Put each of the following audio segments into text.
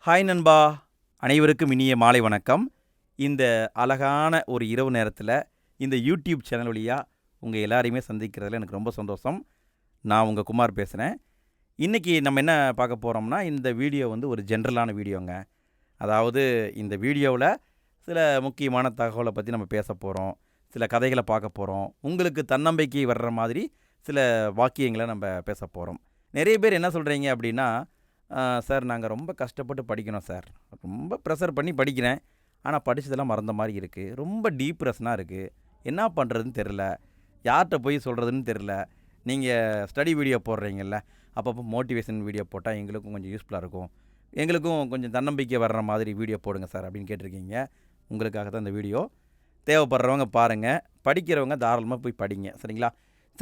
Hi நண்பா, அனைவருக்கும் இனிய மாலை வணக்கம். இந்த அழகான ஒரு இரவு நேரத்தில் இந்த யூடியூப் சேனல் வழியாக உங்கள் எல்லாரையுமே சந்திக்கிறதுல எனக்கு ரொம்ப சந்தோஷம். நான் உங்கள் குமார் பேசுகிறேன். இன்றைக்கி நம்ம என்ன பார்க்க போகிறோம்னா, இந்த வீடியோ வந்து ஒரு ஜென்ரலான வீடியோங்க. அதாவது இந்த வீடியோவில் சில முக்கியமான தகவலை பற்றி நம்ம பேச போகிறோம், சில கதைகளை பார்க்க போகிறோம், உங்களுக்கு தன்னம்பிக்கை வர்ற மாதிரி சில வாக்கியங்களை நம்ம பேச போகிறோம். நிறைய பேர் என்ன சொல்கிறீங்க அப்படின்னா, சார் நாங்கள் ரொம்ப கஷ்டப்பட்டு படிக்கணும் சார், ரொம்ப ப்ரெஷர் பண்ணி படிக்கிறேன், ஆனால் படித்ததெல்லாம் மறந்த மாதிரி இருக்குது, ரொம்ப டீப்ரெஷனாக இருக்குது, என்ன பண்ணுறதுன்னு தெரில, யார்கிட்ட போய் சொல்கிறதுன்னு தெரில. நீங்கள் ஸ்டடி வீடியோ போடுறீங்கல்ல, அப்பப்போ மோட்டிவேஷன் வீடியோ போட்டால் எங்களுக்கும் கொஞ்சம் யூஸ்ஃபுல்லாக இருக்கும், எங்களுக்கும் கொஞ்சம் தன்னம்பிக்கை வர்ற மாதிரி வீடியோ போடுங்க சார் அப்படின்னு கேட்டிருக்கீங்க. உங்களுக்காக தான் இந்த வீடியோ. தேவைப்படுறவங்க பாருங்கள், படிக்கிறவங்க தாராளமாக போய் படிங்க, சரிங்களா?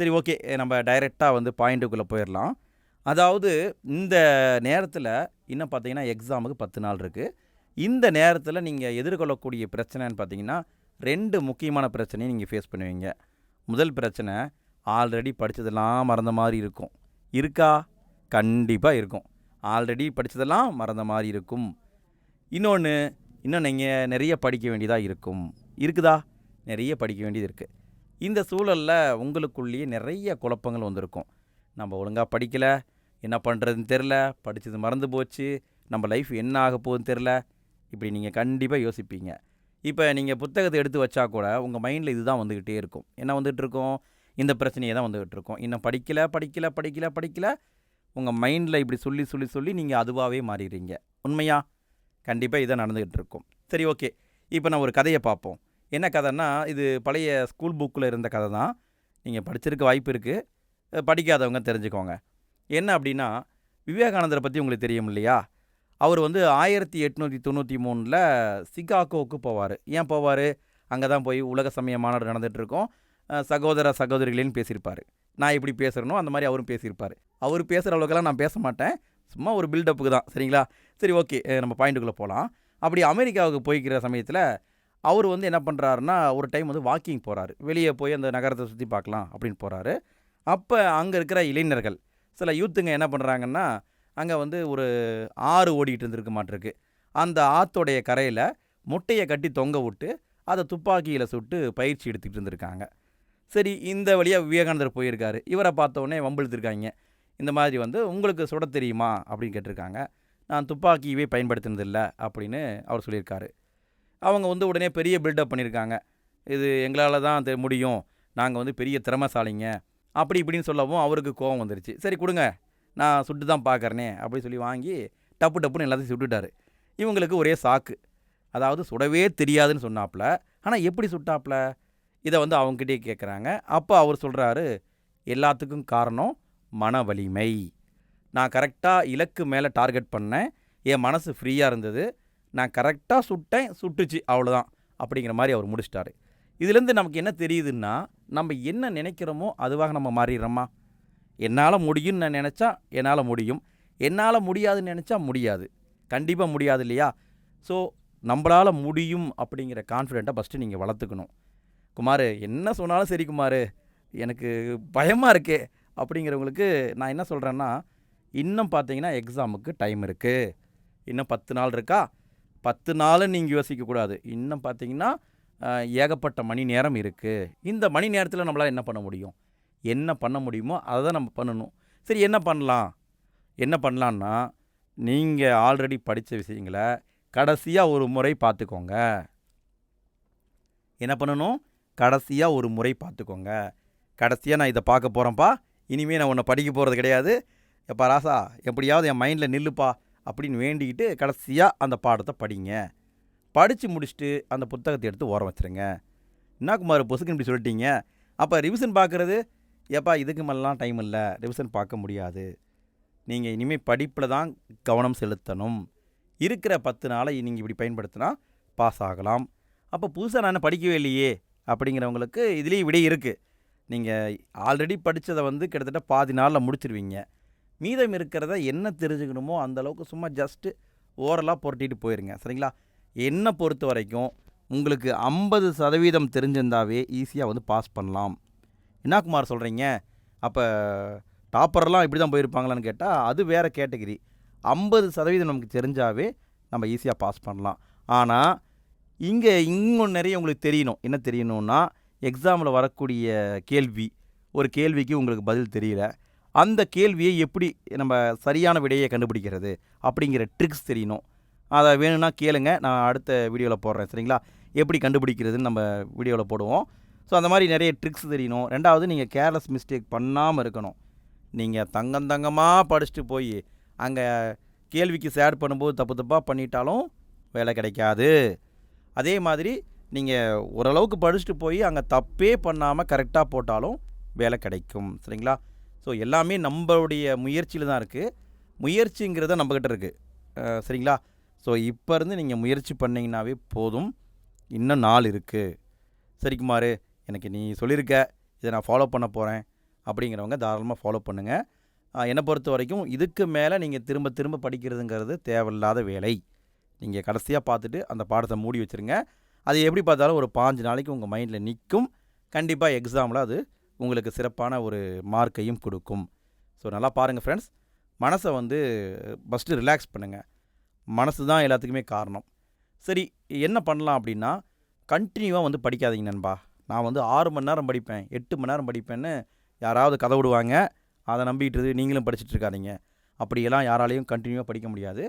சரி, ஓகே, நம்ம டைரெக்டாக வந்து பாயிண்ட்டுக்குள்ளே போயிடலாம். அதாவது இந்த நேரத்தில் இன்னும் பார்த்தீங்கன்னா எக்ஸாமுக்கு 10 நாள் இருக்குது. இந்த நேரத்தில் நீங்கள் எதிர்கொள்ளக்கூடிய பிரச்சனைன்னு பார்த்தீங்கன்னா 2 முக்கியமான பிரச்சனையை நீங்கள் ஃபேஸ் பண்ணுவீங்க. முதல் பிரச்சனை, ஆல்ரெடி படித்ததெல்லாம் மறந்த மாதிரி இருக்கும். இருக்கா? கண்டிப்பாக இருக்கும். ஆல்ரெடி படித்ததெல்லாம் மறந்த மாதிரி இருக்கும். இன்னும் நீங்கள் நிறைய படிக்க வேண்டியதாக இருக்கும். இருக்குதா? நிறைய படிக்க வேண்டியது இருக்குது. இந்த சூழலில் உங்களுக்குள்ளேயே நிறைய குழப்பங்கள் வந்திருக்கும். நம்ம ஒழுங்காக படிக்கலை, என்ன பண்ணுறதுன்னு தெரில, படித்தது மறந்து போச்சு, நம்ம லைஃப் என்ன ஆக போகுதுன்னு தெரில, இப்படி நீங்கள் கண்டிப்பாக யோசிப்பீங்க. இப்போ நீங்கள் புத்தகத்தை எடுத்து வச்சா கூட உங்கள் மைண்டில் இதுதான் வந்துக்கிட்டே இருக்கும். என்ன வந்துகிட்டு இருக்கும்? இந்த பிரச்சனையை தான் வந்துக்கிட்டு இருக்கும். இன்னும் படிக்கலை. உங்கள் மைண்டில் இப்படி சொல்லி நீங்கள் அதுவாகவே மாறிடுறீங்க. உண்மையா? கண்டிப்பாக இதான் நடந்துக்கிட்டு இருக்கும். சரி, ஓகே, இப்போ நான் ஒரு கதையை பார்ப்போம். என்ன கதைன்னா, இது பழைய ஸ்கூல் புக்கில் இருந்த கதை தான். நீங்கள் படிச்சிருக்க வாய்ப்பு இருக்குது, படிக்காதவங்க தெரிஞ்சுக்கோங்க. என்ன அப்படின்னா, விவேகானந்தரை பற்றி உங்களுக்கு தெரியும் இல்லையா? அவர் வந்து 1893 சிகாகோவுக்கு போவார். ஏன் போவார்? அங்கே தான் போய் உலக சமய மாநாடு நடந்துகிட்ருக்கோம், சகோதர சகோதரிகளேன்னு பேசியிருப்பார். நான் எப்படி பேசுகிறனோ அந்த மாதிரி அவரும் பேசியிருப்பார். அவர் பேசுகிற அளவுக்கெல்லாம் நான் பேச மாட்டேன், சும்மா ஒரு பில்டப்புக்கு தான், சரிங்களா? சரி, ஓகே, நம்ம பாயிண்ட்டுக்குள்ளே போகலாம். அப்படி அமெரிக்காவுக்கு போய்க்கிற சமயத்தில் அவர் வந்து என்ன பண்ணுறாருன்னா, ஒரு டைம் வந்து வாக்கிங் போகிறாரு. வெளியே போய் அந்த நகரத்தை சுற்றி பார்க்கலாம் அப்படின்னு போகிறாரு. அப்போ அங்கே இருக்கிற இளைஞர்கள், சில யூத்துங்க என்ன பண்ணுறாங்கன்னா, அங்கே வந்து ஒரு ஆறு ஓடிக்கிட்டு இருந்திருக்க மாட்டிருக்கு. அந்த ஆற்றோடைய கரையில் முட்டையை கட்டி தொங்க விட்டு அதை துப்பாக்கியில் சுட்டு பயிற்சி எடுத்துக்கிட்டு இருந்திருக்காங்க. சரி, இந்த வழியாக விவேகானந்தர் போயிருக்காரு. இவரை பார்த்தோன்னே வம்பிழுத்துருக்காங்க. இந்த மாதிரி வந்து உங்களுக்கு சுட தெரியுமா அப்படின்னு கேட்டிருக்காங்க. நான் துப்பாக்கியவே பயன்படுத்தினதில்லை அப்படின்னு அவர் சொல்லியிருக்காரு. அவங்க வந்து உடனே பெரிய பில்டப் பண்ணியிருக்காங்க. இது எங்களால் தான் முடியும், நாங்கள் வந்து பெரிய திறமைசாலிங்க அப்படி இப்படின்னு சொல்லவும் அவருக்கு கோபம் வந்துருச்சு. சரி கொடுங்க, நான் சுட்டு தான் பார்க்குறேனே அப்படின்னு சொல்லி வாங்கி டப்புன்னு எல்லாத்தையும் சுட்டுட்டார். இவங்களுக்கு ஒரே சாக்கு. அதாவது சுடவே தெரியாதுன்னு சொன்னாப்புல, ஆனால் எப்படி சுட்டாப்புல? இதை வந்து அவங்ககிட்டே கேட்குறாங்க. அப்போ அவர் சொல்கிறாரு, எல்லாத்துக்கும் காரணம் மன வலிமை. நான் கரெக்டாக இலக்கு மேலே டார்கெட் பண்ணேன், என் மனசு ஃப்ரீயாக இருந்தது, நான் கரெக்டாக சுட்டேன், சுட்டுச்சு, அவ்வளோதான் அப்படிங்கிற மாதிரி அவர் முடிச்சிட்டாரு. இதுலேருந்து நமக்கு என்ன தெரியுதுன்னா, நம்ம என்ன நினைக்கிறோமோ அதுவாக நம்ம மாறிடுறோமா? என்னால் முடியும்னு நான் நினச்சா என்னால் முடியும், என்னால் முடியாதுன்னு நினச்சா முடியாது. கண்டிப்பாக முடியாது இல்லையா? ஸோ நம்மளால் முடியும் அப்படிங்கிற கான்ஃபிடெண்ட்டை ஃபஸ்ட்டு நீங்கள் வளர்த்துக்கணும். குமார் என்ன சொன்னாலும் சரி குமார், எனக்கு பயமாக இருக்கே அப்படிங்கிறவங்களுக்கு நான் என்ன சொல்கிறேன்னா, இன்னும் பார்த்தீங்கன்னா எக்ஸாமுக்கு டைம் இருக்குது. இன்னும் 10 நாள் இருக்கா? 10 நாள் நீங்கள் யோசிக்கக்கூடாது. இன்னும் பார்த்தீங்கன்னா ஏகப்பட்ட மணி நேரம் இருக்குது. இந்த மணி நேரத்தில் நம்மளால் என்ன பண்ண முடியும்? என்ன பண்ண முடியுமோ அதை தான் நம்ம பண்ணணும். சரி, என்ன பண்ணலான்னா, நீங்கள் ஆல்ரெடி படித்த விஷயங்களை கடைசியாக ஒரு முறை பார்த்துக்கோங்க. என்ன பண்ணணும்? கடைசியாக ஒரு முறை பார்த்துக்கோங்க. கடைசியாக நான் இதை பார்க்க போகிறேன்ப்பா, இனிமேல் நான் உன்னை படிக்க போகிறது கிடையாது, எப்பா ராசா எப்படியாவது என் மைண்டில் நில்லுப்பா அப்படின்னு வேண்டிக்கிட்டு கடைசியாக அந்த பாடத்தை படிங்க. படித்து முடிச்சுட்டு அந்த புத்தகத்தை எடுத்து ஓரம் வச்சுருங்க. என்ன குமார் பொசுக்குன்னு இப்படி சொல்லிட்டீங்க, அப்போ ரிவிஷன் பார்க்குறது? ஏப்பா இதுக்கு மேலாம் டைம் இல்லை, ரிவிஷன் பார்க்க முடியாது. நீங்கள் இனிமேல் படிப்பில் தான் கவனம் செலுத்தணும். இருக்கிற 10 நாளை நீங்கள் இப்படி பயன்படுத்தினா பாஸ் ஆகலாம். அப்போ புதுசாக நான் படிக்கவே இல்லையே அப்படிங்கிறவங்களுக்கு இதுலேயும் விடை இருக்குது. நீங்கள் ஆல்ரெடி படித்ததை வந்து கிட்டத்தட்ட பாதி நாளில் முடிச்சிருவீங்க. மீதம் இருக்கிறத என்ன தெரிஞ்சுக்கணுமோ அந்தளவுக்கு சும்மா ஜஸ்ட்டு ஓரலாக புரட்டிட்டு போயிருங்க, சரிங்களா? என்னை பொறுத்த வரைக்கும் உங்களுக்கு 50% தெரிஞ்சிருந்தாவே ஈஸியாக வந்து பாஸ் பண்ணலாம். என்ன குமார் சொல்கிறீங்க, அப்போ டாப்பர்லாம் இப்படி தான் போயிருப்பாங்களான்னு கேட்டால் அது வேறு கேட்டகிரி. 50% நமக்கு தெரிஞ்சாவே நம்ம ஈஸியாக பாஸ் பண்ணலாம். ஆனால் இங்கே இன்னும் நிறைய உங்களுக்கு தெரியணும். என்ன தெரியணும்னா, எக்ஸாமில் வரக்கூடிய கேள்வி, ஒரு கேள்விக்கு உங்களுக்கு பதில் தெரியல, அந்த கேள்வியை எப்படி நம்ம சரியான விடையை கண்டுபிடிக்கிறது அப்படிங்கிற ட்ரிக்ஸ் தெரியணும். அதை வேணும்னா கேளுங்க, நான் அடுத்த வீடியோவில் போடுறேன். சரிங்களா? எப்படி கண்டுபிடிக்கிறதுன்னு நம்ம வீடியோவில் போடுவோம். ஸோ அந்த மாதிரி நிறைய ட்ரிக்ஸ் தெரியணும். ரெண்டாவது, நீங்கள் கேர்லெஸ் மிஸ்டேக் பண்ணாமல் இருக்கணும். நீங்கள் தங்கமாக படிச்சுட்டு போய் அங்கே கேள்விக்கு சேட் பண்ணும்போது தப்பாக பண்ணிட்டாலும் வேலை கிடைக்காது. அதே மாதிரி நீங்கள் ஓரளவுக்கு படிச்சுட்டு போய் அங்கே தப்பே பண்ணாமல் கரெக்டாக போட்டாலும் வேலை கிடைக்கும். சரிங்களா? ஸோ எல்லாமே நம்மளுடைய முயற்சியில் தான் இருக்குது. முயற்சிங்கிறத நம்மக்கிட்ட இருக்குது. சரிங்களா? ஸோ இப்போ இருந்து நீங்கள் முயற்சி பண்ணிங்கன்னாவே போதும். இன்னும் நாள் இருக்குது. சரி குமார், எனக்கு நீ சொல்லியிருக்க, இதை நான் ஃபாலோ பண்ண போகிறேன் அப்படிங்கிறவங்க தாராளமாக ஃபாலோ பண்ணுங்கள். என்னை பொறுத்த வரைக்கும் இதுக்கு மேலே நீங்கள் திரும்ப படிக்கிறதுங்கிறது தேவையில்லாத வேலை. நீங்கள் கடைசியாக பார்த்துட்டு அந்த பாடத்தை மூடி வச்சுருங்க. அது எப்படி பார்த்தாலும் ஒரு 5 நாளைக்கு உங்கள் மைண்டில் நிற்கும். கண்டிப்பாக எக்ஸாமில் அது உங்களுக்கு சிறப்பான ஒரு மார்க்கையும் கொடுக்கும். ஸோ நல்லா பாருங்கள் ஃப்ரெண்ட்ஸ். மனசை ஃபஸ்ட்டு ரிலாக்ஸ் பண்ணுங்கள். மனசு தான் எல்லாத்துக்குமே காரணம். சரி, என்ன பண்ணலாம் அப்படின்னா, கண்டினியூவாக படிக்காதீங்க நண்பா. நான் 6 மணி நேரம் படிப்பேன், 8 மணி நேரம் படிப்பேன்னு யாராவது கதை விடுவாங்க. அதை நம்பிக்கிட்டு நீங்களும் படிச்சுட்டு இருக்காதீங்க. அப்படியெல்லாம் யாராலையும் கண்டினியூவாக படிக்க முடியாது.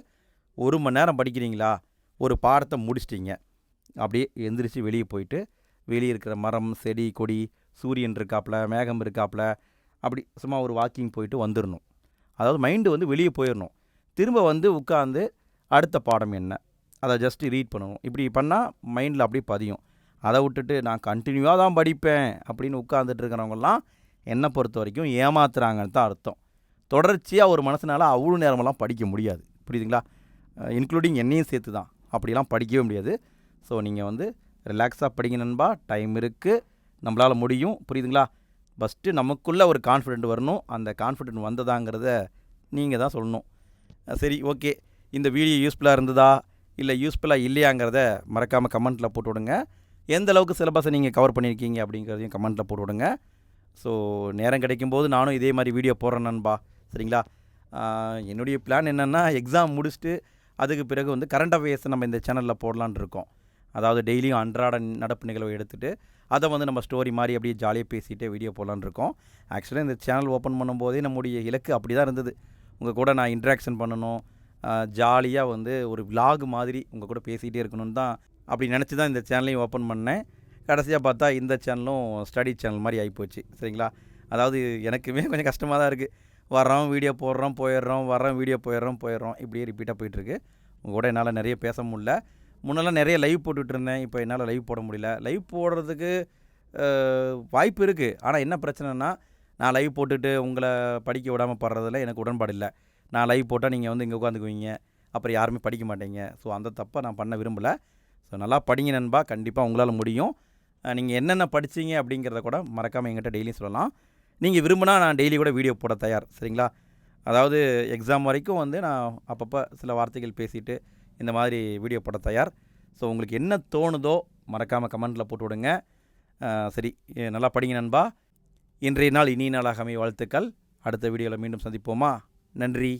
1 மணி நேரம் படிக்கிறீங்களா, ஒரு பாடத்தை முடிச்சிட்டிங்க, அப்படியே எந்திரிச்சு வெளியே போயிட்டு வெளியே இருக்கிற மரம், செடி, கொடி, சூரியன் இருக்காப்புல, மேகம் இருக்காப்புல, அப்படி சும்மா ஒரு வாக்கிங் போயிட்டு வந்துடணும். அதாவது மைண்டு வெளியே போயிடணும். திரும்ப உட்காந்து அடுத்த பாடம் என்ன, அதை ஜஸ்ட்டு ரீட் பண்ணணும். இப்படி பண்ணால் மைண்டில் அப்படியே பதியும். அதை விட்டுட்டு நான் கண்டினியூவாக தான் படிப்பேன் அப்படின்னு உட்காந்துட்டு இருக்கிறவங்கலாம் என்னை பொறுத்த வரைக்கும் ஏமாத்துறாங்கன்னு தான் அர்த்தம். தொடர்ச்சியாக ஒரு மனசனால் அவ்வளோ நேரமெல்லாம் படிக்க முடியாது. புரியுதுங்களா? இன்க்ளூடிங் என்னையும் சேர்த்து தான். அப்படிலாம் படிக்கவே முடியாது. ஸோ நீங்கள் ரிலாக்ஸாக படிங்க நண்பா. டைம் இருக்குது, நம்மளால் முடியும். புரியுதுங்களா? ஃபஸ்ட்டு நமக்குள்ளே ஒரு கான்ஃபிடென்ட் வரணும். அந்த கான்ஃபிடென்ட் வந்ததாங்கிறத நீங்கள் தான் சொல்லணும். சரி, ஓகே. இந்த வீடியோ யூஸ்ஃபுல்லாக இருந்ததா இல்லை யூஸ்ஃபுல்லாக இல்லையாங்கிறத மறக்காமல் கமெண்ட்டில் போட்டு விடுங்க. எந்த அளவுக்கு சிலபஸை நீங்கள் கவர் பண்ணியிருக்கீங்க அப்படிங்கிறதையும் கமெண்ட்டில் போட்டு விடுங்க. ஸோ நேரம் கிடைக்கும்போது நானும் இதே மாதிரி வீடியோ போடுறேன் நண்பா. சரிங்களா? என்னுடைய பிளான் என்னென்னா, எக்ஸாம் முடிச்சுட்டு அதுக்கு பிறகு கரண்ட் அஃபேர்ஸை நம்ம இந்த சேனலில் போடலான்னு இருக்கோம். அதாவது டெய்லியும் அன்றாட நடப்பு நிகழ்வை எடுத்துகிட்டு அதை நம்ம ஸ்டோரி மாதிரி அப்படியே ஜாலியாக பேசிகிட்டே வீடியோ போடலான்னு இருக்கோம். ஆக்சுவலாக இந்த சேனல் ஓப்பன் பண்ணும்போதே நம்முடைய இலக்கு அப்படி தான் இருந்தது. உங்கள் கூட நான் இன்ட்ராக்ஷன் பண்ணணும், ஜாலியாக ஒரு விலாக் மாதிரி உங்கள் கூட பேசிகிட்டே இருக்கணும்னு தான் அப்படி நினச்சி தான் இந்த சேனலையும் ஓப்பன் பண்ணேன். கடைசியாக பார்த்தா இந்த சேனலும் ஸ்டடி சேனல் மாதிரி ஆகிப்போச்சு. சரிங்களா? அதாவது எனக்குமே கொஞ்சம் கஷ்டமாக தான் இருக்குது. வர்றோம், வீடியோ போடுறோம், போயிடுறோம், வர்றோம், வீடியோ போயிடுறோம், இப்படியே ரிப்பீட்டாக போயிட்டுருக்கு. உங்கள் கூட என்னால் நிறைய பேச முடியல. முன்னெல்லாம் நிறைய லைவ் போட்டுக்கிட்டு இருந்தேன். இப்போ என்னால் லைவ் போட முடியல. லைவ் போடுறதுக்கு வாய்ப்பு இருக்குது. ஆனால் என்ன பிரச்சனைனா, நான் லைவ் போட்டுட்டு உங்களை படிக்க விடாமல் படுறதில் எனக்கு உடன்பாடு இல்லை. நான் லைவ் போட்டால் நீங்கள் இங்கே உட்காந்துக்குவீங்க, அப்புறம் யாருமே படிக்க மாட்டீங்க. ஸோ அந்த தப்பை நான் பண்ண விரும்பலை. ஸோ நல்லா படிங்க நண்பா. கண்டிப்பாக உங்களால் முடியும். நீங்கள் என்னென்ன படிச்சிங்க அப்படிங்கிறத கூட மறக்காமல் எங்கிட்ட டெய்லியும் சொல்லலாம். நீங்கள் விரும்பினா நான் டெய்லி கூட வீடியோ போட தயார். சரிங்களா? அதாவது எக்ஸாம் வரைக்கும் நான் அப்பப்போ சில வார்த்தைகள் பேசிவிட்டு இந்த மாதிரி வீடியோ போட தயார். ஸோ உங்களுக்கு என்ன தோணுதோ மறக்காமல் கமெண்ட்டில் போட்டு விடுங்க. சரி, நல்லா படிங்க நண்பா. இன்றைய நாள் இனிய நாளாக அமைய வாழ்த்துக்கள். அடுத்த வீடியோவில் மீண்டும் சந்திப்போமா? நன்றி.